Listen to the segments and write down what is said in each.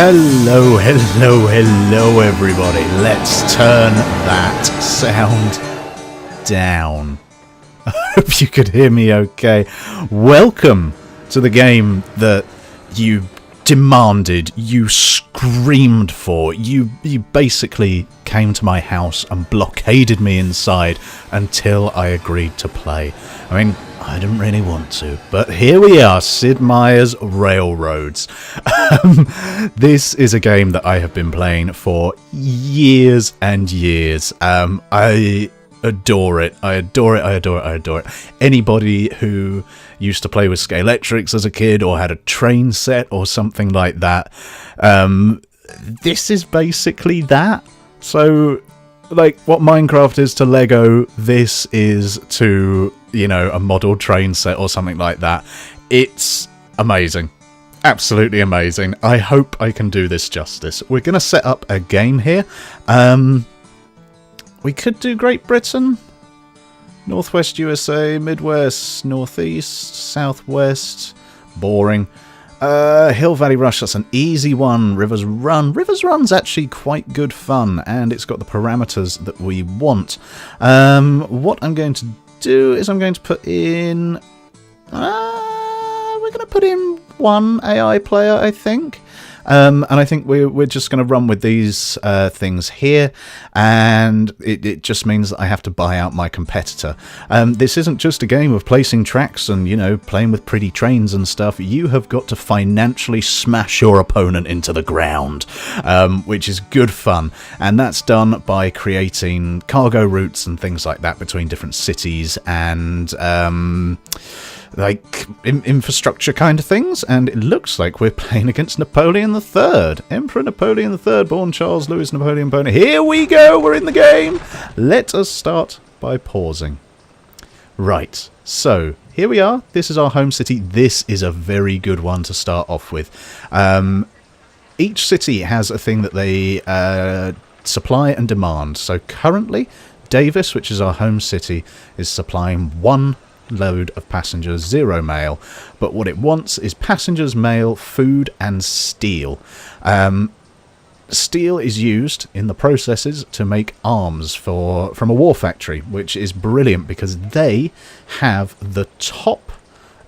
Hello, everybody. Let's turn that sound down. I hope you could hear me okay. Welcome to the game that you demanded, you screamed for. You basically came to my house and blockaded me inside until I agreed to play. I mean, I didn't really want to, but here we are, Sid Meier's Railroads. This is a game that I have been playing for years and years. I adore it. I adore it. Anybody who used to play with Scalextrics as a kid or had a train set or something like that, this is basically that. So, like, what Minecraft is to Lego, this is to, a model train set or something like that. It's amazing. Absolutely amazing. I hope I can do this justice. We're going to set up a game here. We could do Great Britain, Northwest USA, Midwest, Northeast, Southwest. Boring. Hill Valley Rush, that's an easy one. Rivers Run. Rivers Run's actually quite good fun, and it's got the parameters that we want. What I'm going to do is I'm going to put in... we're going to put in one AI player, I think. And I think we're just going to run with these things here, and it just means that I have to buy out my competitor. This isn't just a game of placing tracks and, playing with pretty trains and stuff. You have got to financially smash your opponent into the ground, which is good fun. And that's done by creating cargo routes and things like that between different cities and... infrastructure kind of things, and it looks like we're playing against Napoleon III. Emperor Napoleon III, born Charles Louis Napoleon Bonaparte. Here we go, we're in the game. Let us start by pausing. Right, so here we are. This is our home city. This is a very good one to start off with. Each city has a thing that they supply and demand. So currently, Davis, which is our home city, is supplying one load of passengers, 0 mail, but what it wants is passengers, mail, food and steel. Steel is used in the processes to make arms from a war factory, which is brilliant because they have the top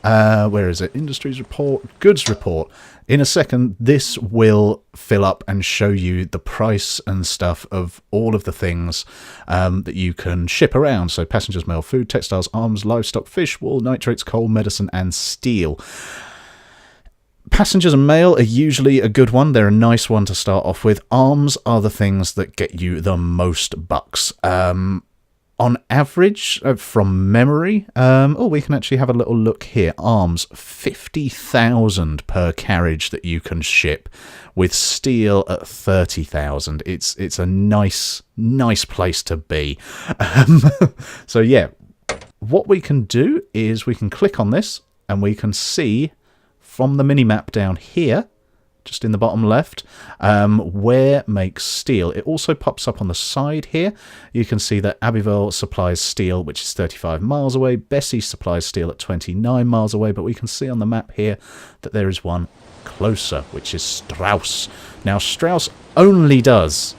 where is it? Industries report, goods report. In a second, this will fill up and show you the price and stuff of all of the things that you can ship around. So passengers, mail, food, textiles, arms, livestock, fish, wool, nitrates, coal, medicine, and steel. Passengers and mail are usually a good one. They're a nice one to start off with. Arms are the things that get you the most bucks. On average, from memory, we can actually have a little look here. Arms, 50,000 per carriage that you can ship, with steel at 30,000. It's a nice place to be. So yeah, what we can do is we can click on this, and we can see from the mini-map down here, just in the bottom left, where makes steel. It also pops up on the side here. You can see that Abbeville supplies steel, which is 35 miles away. Bessie supplies steel at 29 miles away, but we can see on the map here that there is one closer, which is Strauss. Now, Strauss only does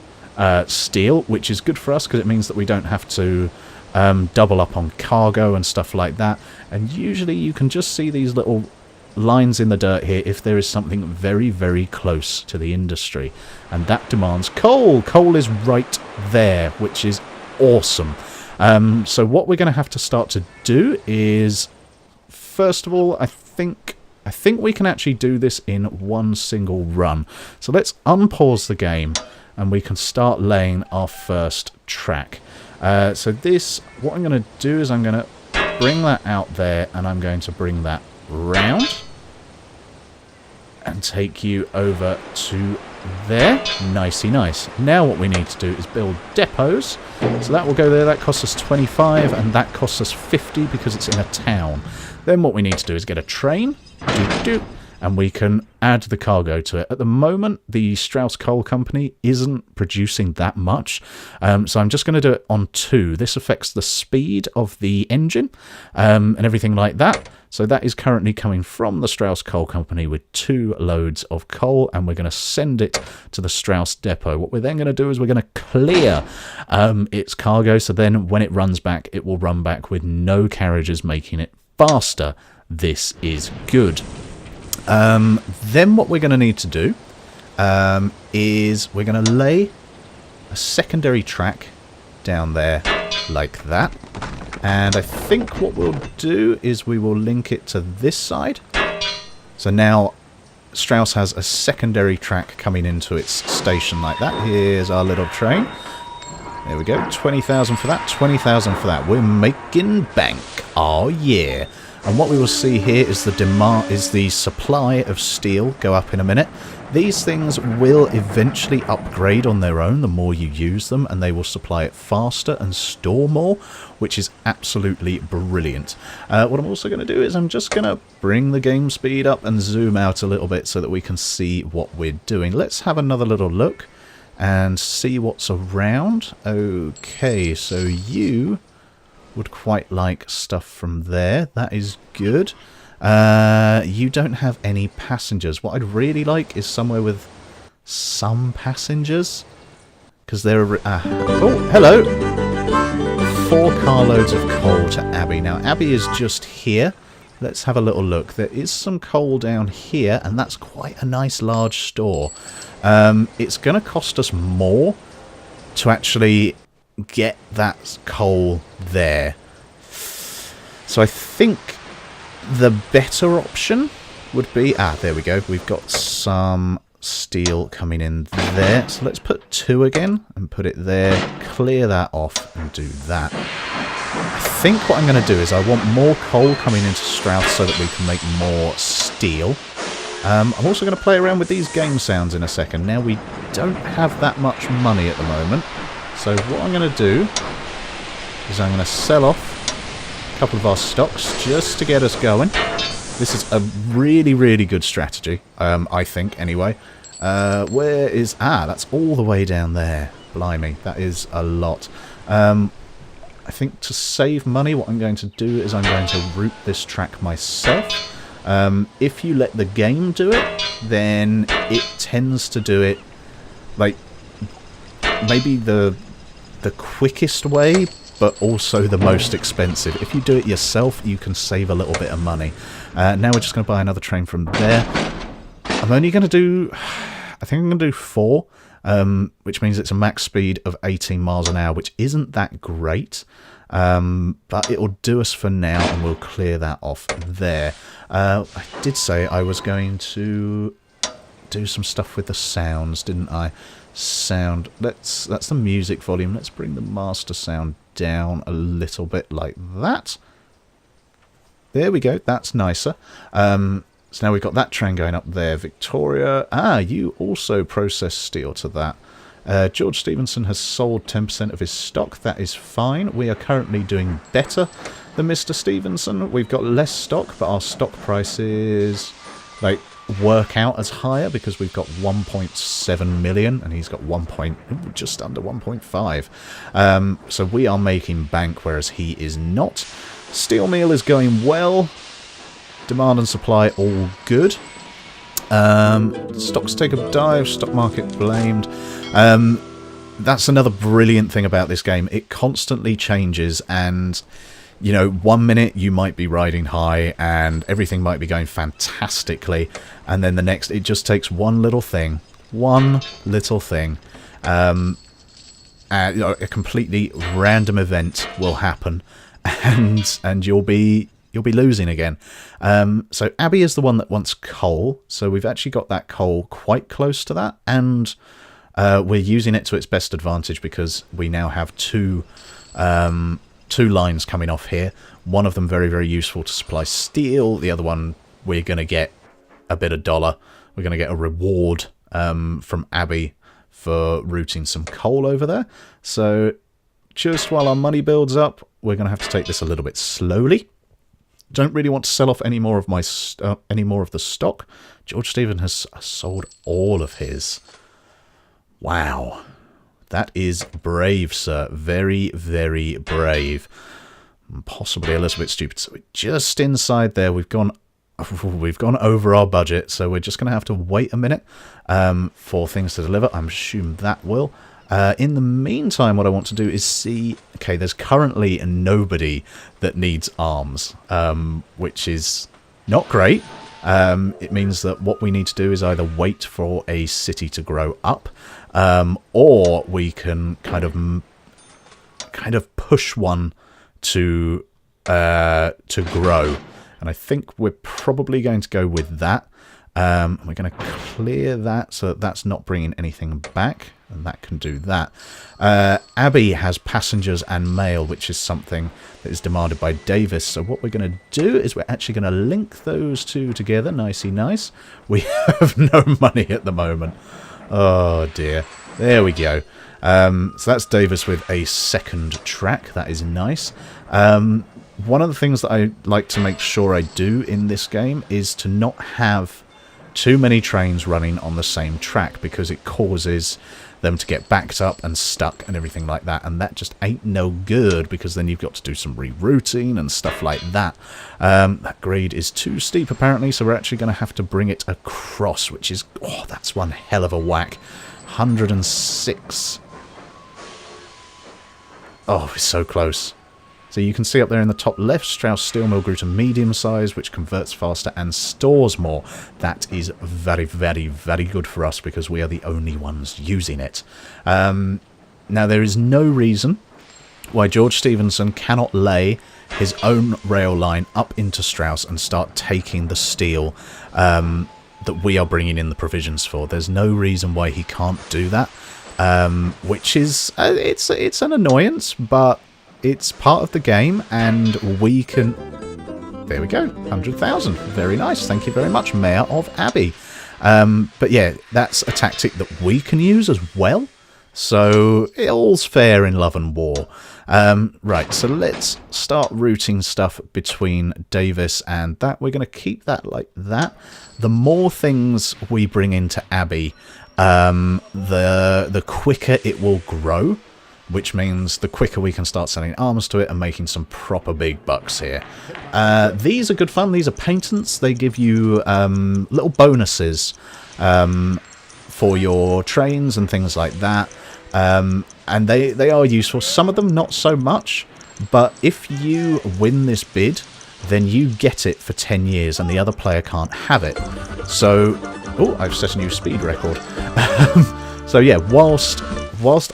steel, which is good for us because it means that we don't have to double up on cargo and stuff like that. And usually you can just see these little lines in the dirt here if there is something very, very close to the industry, and that demands coal. Coal is right there, which is awesome. So what we're going to have to start to do is, first of all, I think we can actually do this in one single run. So let's unpause the game and we can start laying our first track. So this, what I'm going to do is I'm going to bring that out there, and I'm going to bring that round and take you over to there. Nicey nice. Now what we need to do is build depots. So that will go there. That costs us 25, and that costs us 50 because it's in a town. Then what we need to do is get a train, and we can add the cargo to it. At the moment, the Strauss Coal Company isn't producing that much, so I'm just going to do it on 2. This affects the speed of the engine and everything like that. So that is currently coming from the Strauss Coal Company with 2 loads of coal, and we're going to send it to the Strauss depot. What we're then going to do is we're going to clear its cargo, so then when it runs back, it will run back with no carriages, making it faster. This is good. Then what we're going to need to do is we're going to lay a secondary track down there like that. And I think what we'll do is we will link it to this side. So now Strauss has a secondary track coming into its station like that. Here's our little train. There we go. 20,000 for that, 20,000 for that. We're making bank. Oh yeah. And what we will see here is the supply of steel go up in a minute. These things will eventually upgrade on their own the more you use them, and they will supply it faster and store more, which is absolutely brilliant. What I'm also going to do is I'm just going to bring the game speed up and zoom out a little bit so that we can see what we're doing. Let's have another little look and see what's around. Okay, so you would quite like stuff from there. That is good. You don't have any passengers. What I'd really like is somewhere with some passengers, because there are... oh, hello! 4 carloads of coal to Abbey. Now, Abbey is just here. Let's have a little look. There is some coal down here, and that's quite a nice large store. It's going to cost us more to actually get that coal there. So I think the better option would be... there we go. We've got some steel coming in there. So let's put 2 again and put it there. Clear that off and do that. I think what I'm going to do is I want more coal coming into Strauss so that we can make more steel. I'm also going to play around with these game sounds in a second. Now, we don't have that much money at the moment. So what I'm going to do is I'm going to sell off a couple of our stocks just to get us going. This is a really, really good strategy, I think, anyway. Where is... that's all the way down there. Blimey, that is a lot. I think to save money, what I'm going to do is I'm going to route this track myself. If you let the game do it, then it tends to do it, like, maybe the quickest way, but also the most expensive. If you do it yourself, you can save a little bit of money. Now we're just going to buy another train from there. I'm only going to do... I think I'm going to do 4, which means it's a max speed of 18 miles an hour, which isn't that great. But it'll do us for now, and we'll clear that off there. I did say I was going to do some stuff with the sounds, didn't I? Sound. That's the music volume. Let's bring the master sound down a little bit like that. There we go. That's nicer. So now we've got that train going up there. Victoria. You also process steel to that. George Stevenson has sold 10% of his stock. That is fine. We are currently doing better than Mr. Stevenson. We've got less stock, but our stock prices work out as higher because we've got 1.7 million and he's got just under 1.5. So we are making bank, whereas he is not. Steel meal is going well. Demand and supply all good. Stocks take a dive. Stock market blamed. That's another brilliant thing about this game. It constantly changes, and you know, 1 minute you might be riding high and everything might be going fantastically, and then the next it just takes one little thing, and a completely random event will happen, and you'll be losing again. So Abbey is the one that wants coal, so we've actually got that coal quite close to that, and we're using it to its best advantage because we now have two lines coming off here. One of them very, very useful to supply steel. The other one, we're going to get a bit of dollar. We're going to get a reward from Abbey for routing some coal over there. So just while our money builds up, we're going to have to take this a little bit slowly. Don't really want to sell off any more of the stock. George Stephen has sold all of his. Wow. That is brave, sir. Very, very brave. and possibly a little bit stupid. So we're just inside there. We've gone over our budget, so we're just going to have to wait a minute for things to deliver. I'm assuming that will. In the meantime, what I want to do is see... Okay, there's currently nobody that needs arms, which is not great. It means that what we need to do is either wait for a city to grow up, or we can kind of push one to grow. And I think we're probably going to go with that. We're going to clear that so that that's not bringing anything back, and that can do that. Abbey has passengers and mail, which is something that is demanded by Davis. So what we're going to do is we're actually going to link those two together. Nicey nice. We have no money at the moment. Oh dear. There we go. So that's Davis with a second track. That is nice. One of the things that I like to make sure I do in this game is to not have too many trains running on the same track, because it causes them to get backed up and stuck and everything like that, and that just ain't no good, because then you've got to do some rerouting and stuff like that. That grade is too steep apparently, so we're actually going to have to bring it across, which is... Oh, that's one hell of a whack. 106. Oh, it's so close. So you can see up there in the top left, Strauss steel mill grew to medium size, which converts faster and stores more. That is very, very, very good for us, because we are the only ones using it. Now, there is no reason why George Stephenson cannot lay his own rail line up into Strauss and start taking the steel that we are bringing in the provisions for. There's no reason why he can't do that, which is... it's an annoyance, but... It's part of the game, and we can... There we go, 100,000. Very nice. Thank you very much, Mayor of Abbey. But yeah, that's a tactic that we can use as well. So, all's fair in love and war. Right, so let's start routing stuff between Davis and that. We're going to keep that like that. The more things we bring into Abbey, the quicker it will grow, which means the quicker we can start selling arms to it and making some proper big bucks here. These are good fun. These are patents. They give you little bonuses for your trains and things like that. And they are useful. Some of them not so much, but if you win this bid, then you get it for 10 years and the other player can't have it. So, oh, I've set a new speed record. So yeah, whilst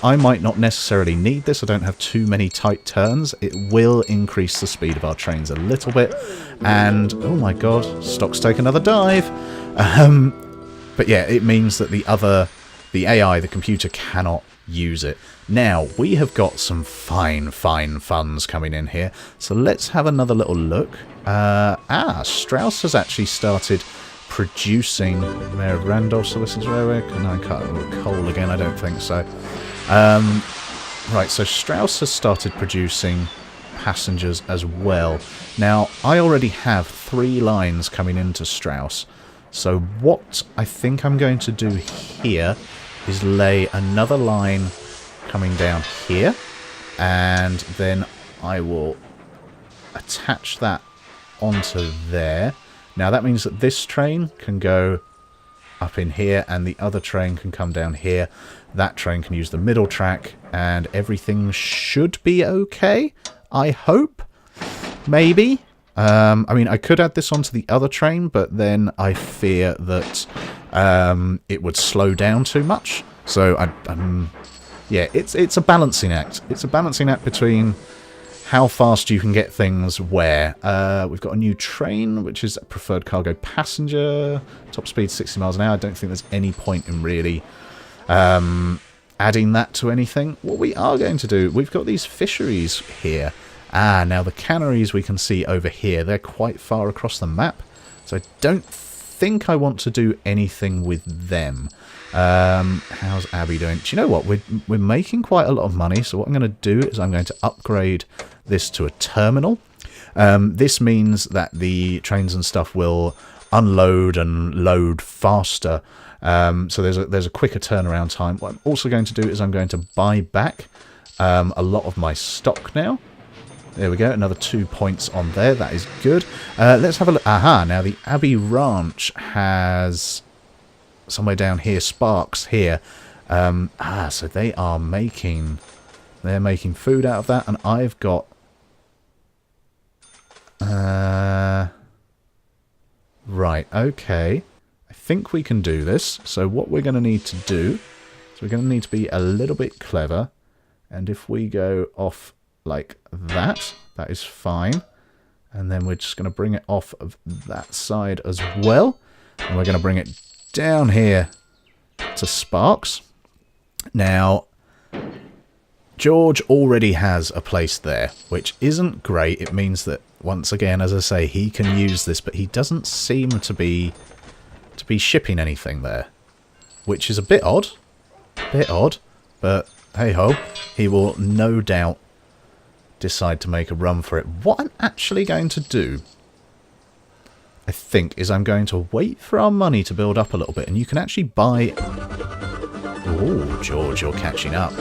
I might not necessarily need this, I don't have too many tight turns, it will increase the speed of our trains a little bit. And, oh my god, stocks take another dive. But yeah, it means that the AI, the computer, cannot use it. Now, we have got some fine funds coming in here. So let's have another little look. Strauss has actually started producing... Mayor of Randolph, Solicitors Railway. I can't recall again, I don't think so. Right, so Strauss has started producing passengers as well. Now, I already have 3 lines coming into Strauss. So what I think I'm going to do here is lay another line coming down here, and then I will attach that onto there. Now that means that this train can go up in here and the other train can come down here. That train can use the middle track and everything should be okay, I hope. Maybe. I mean, I could add this onto the other train, but then I fear that it would slow down too much. So, yeah, it's a balancing act. It's a balancing act between how fast you can get things where. We've got a new train, which is a preferred cargo passenger. Top speed 60 miles an hour. I don't think there's any point in really adding that to anything. What we are going to do, we've got these fisheries here. Now the canneries we can see over here, they're quite far across the map. So I don't think I want to do anything with them. How's Abbey doing? Do you know what? We're making quite a lot of money, so what I'm going to do is I'm going to upgrade this to a terminal. This means that the trains and stuff will unload and load faster. So there's a quicker turnaround time. What I'm also going to do is I'm going to buy back a lot of my stock now. There we go, another 2 points on there. That is good. Let's have a look. Aha, now the Abbey Ranch has somewhere down here, Sparks here. So they are making... They're making food out of that, and I've got... Right, okay. I think we can do this. So what we're going to need to do is we're going to need to be a little bit clever. And if we go off like that, that is fine. And then we're just going to bring it off of that side as well. And we're going to bring it down here to Sparks. Now, George already has a place there, which isn't great. It means that, once again, as I say, he can use this, but he doesn't seem to be shipping anything there, which is a bit odd. But hey-ho, he will no doubt decide to make a run for it. What I'm actually going to do, I think, is I'm going to wait for our money to build up a little bit, and you can actually buy... Oh, George, you're catching up.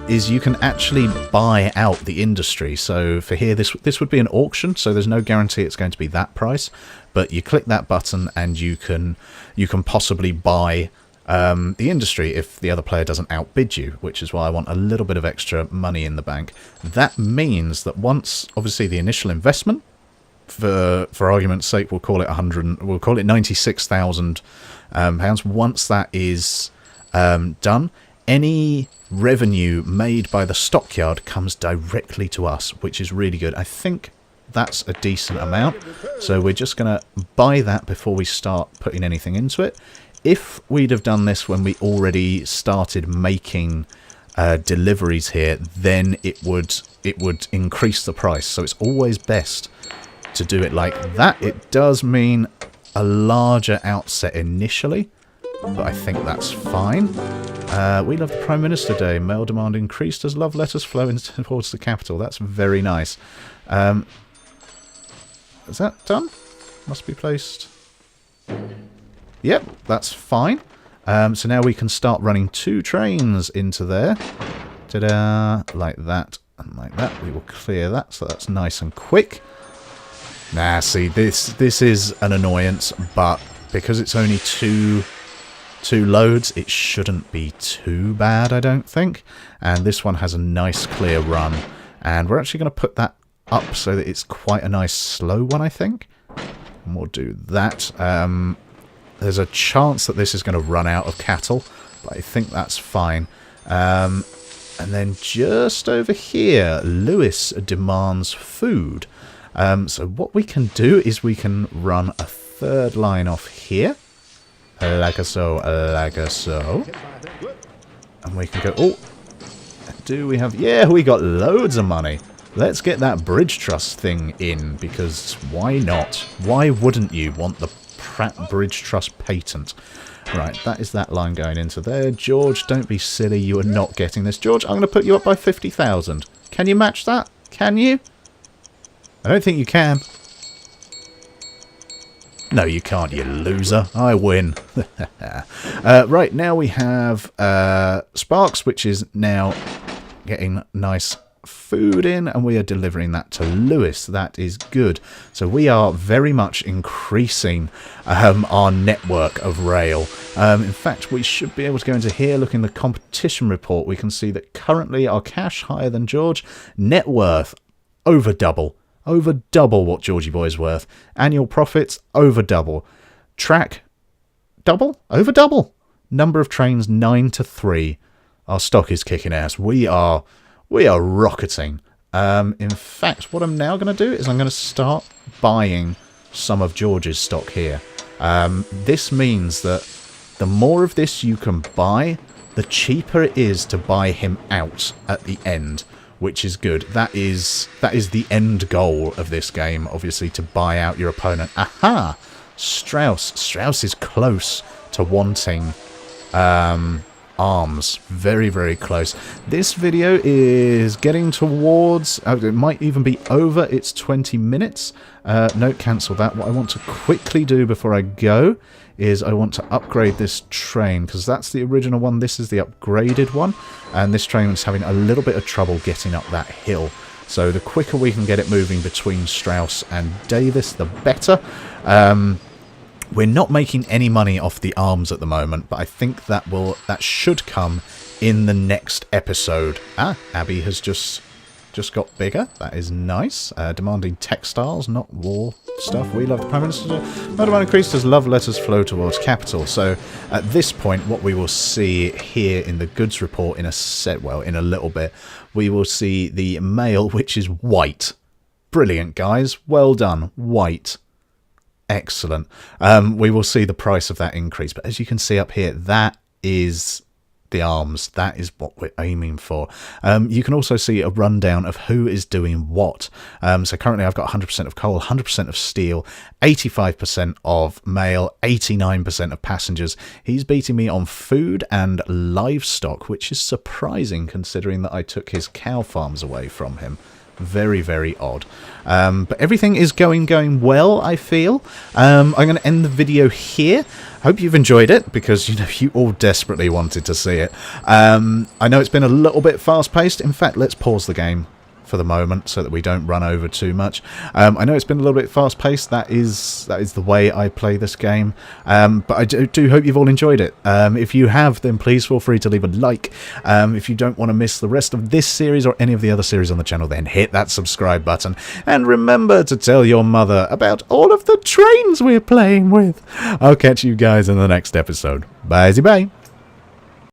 Is you can actually buy out the industry. So for here, this would be an auction, so there's no guarantee it's going to be that price. But you click that button and you can possibly buy the industry if the other player doesn't outbid you, which is why I want a little bit of extra money in the bank. That means that once, obviously, the initial investment, for argument's sake, we'll call it 96,000 pounds. Once that is done, any revenue made by the stockyard comes directly to us, which is really good. I think that's a decent amount, so we're just going to buy that before we start putting anything into it. If we'd have done this when we already started making deliveries here, then it would increase the price. So it's always best to do it like that. It does mean a larger outset initially, but I think that's fine. We love the Prime Minister Day. Mail demand increased as love letters flow towards the capital. That's very nice. Is that done? Must be placed. Yep, that's fine. So now we can start running 2 trains into there. Ta-da! Like that and like that. We will clear that, so that's nice and quick. Nah, see, this is an annoyance, but because it's only two loads, it shouldn't be too bad, I don't think. And this one has a nice clear run, and we're actually going to put that up so that it's quite a nice slow one, I think. And we'll do that. There's a chance that this is going to run out of cattle, but I think that's fine. And then just over here, Lewis demands food. So what we can do is we can run a 3rd line off here. Like so. And we can go... Oh! Do we have... Yeah, we got loads of money. Let's get that bridge trust thing in, because why not? Why wouldn't you want the Pratt Bridge Trust patent? Right, that is that line going into there. George, don't be silly. You are not getting this. George, I'm going to put you up by 50,000. Can you match that? Can you? I don't think you can. No, you can't, you loser. I win. Right, now we have Sparks, which is now getting nice food in, and we are delivering that to Lewis. That is good. So we are very much increasing our network of rail. In fact, we should be able to go into here, look in the competition report. We can see that currently our cash higher than George. Net worth over double. Over double what Georgie Boy's worth. Annual profits, over double. Track, double? Over double. Number of trains, 9 to 3. Our stock is kicking ass. We are rocketing. In fact, what I'm now going to do is I'm going to start buying some of George's stock here. This means that the more of this you can buy, the cheaper it is to buy him out at the end, which is good. That is the end goal of this game, obviously, to buy out your opponent. Aha! Strauss. Strauss is close to wanting arms. Very, very close. This video is getting towards... it might even be over its 20 minutes. No, cancel that. What I want to quickly do before I go is I want to upgrade this train, because that's the original one. This is the upgraded one, and this train is having a little bit of trouble getting up that hill. So the quicker we can get it moving between Strauss and Davis, the better. We're not making any money off the arms at the moment, but I think that should come in the next episode. Abby has just got bigger. That is nice. Demanding textiles, not war stuff. We love the Prime Minister. Motorman increased as love letters flow towards capital. So at this point, what we will see here in the goods report in a little bit, we will see the mail, which is white. Brilliant, guys. Well done. White. Excellent. We will see the price of that increase. But as you can see up here, that is the arms. That is what we're aiming for. You can also see a rundown of who is doing what. So currently I've got 100% of coal, 100% of steel, 85% of mail, 89% of passengers. He's beating me on food and livestock, which is surprising considering that I took his cow farms away from him. Very, very odd. But everything is going well, I feel. I'm going to end the video here. Hope you've enjoyed it, because you all desperately wanted to see it. I know it's been a little bit fast-paced. In fact, let's pause the game for the moment so that we don't run over too much. I know it's been a little bit fast-paced. That is the way I play this game. But I do hope you've all enjoyed it. If you have, then please feel free to leave a like. If you don't want to miss the rest of this series or any of the other series on the channel, then hit that subscribe button. And remember to tell your mother about all of the trains we're playing with. I'll catch you guys in the next episode. Bye-bye.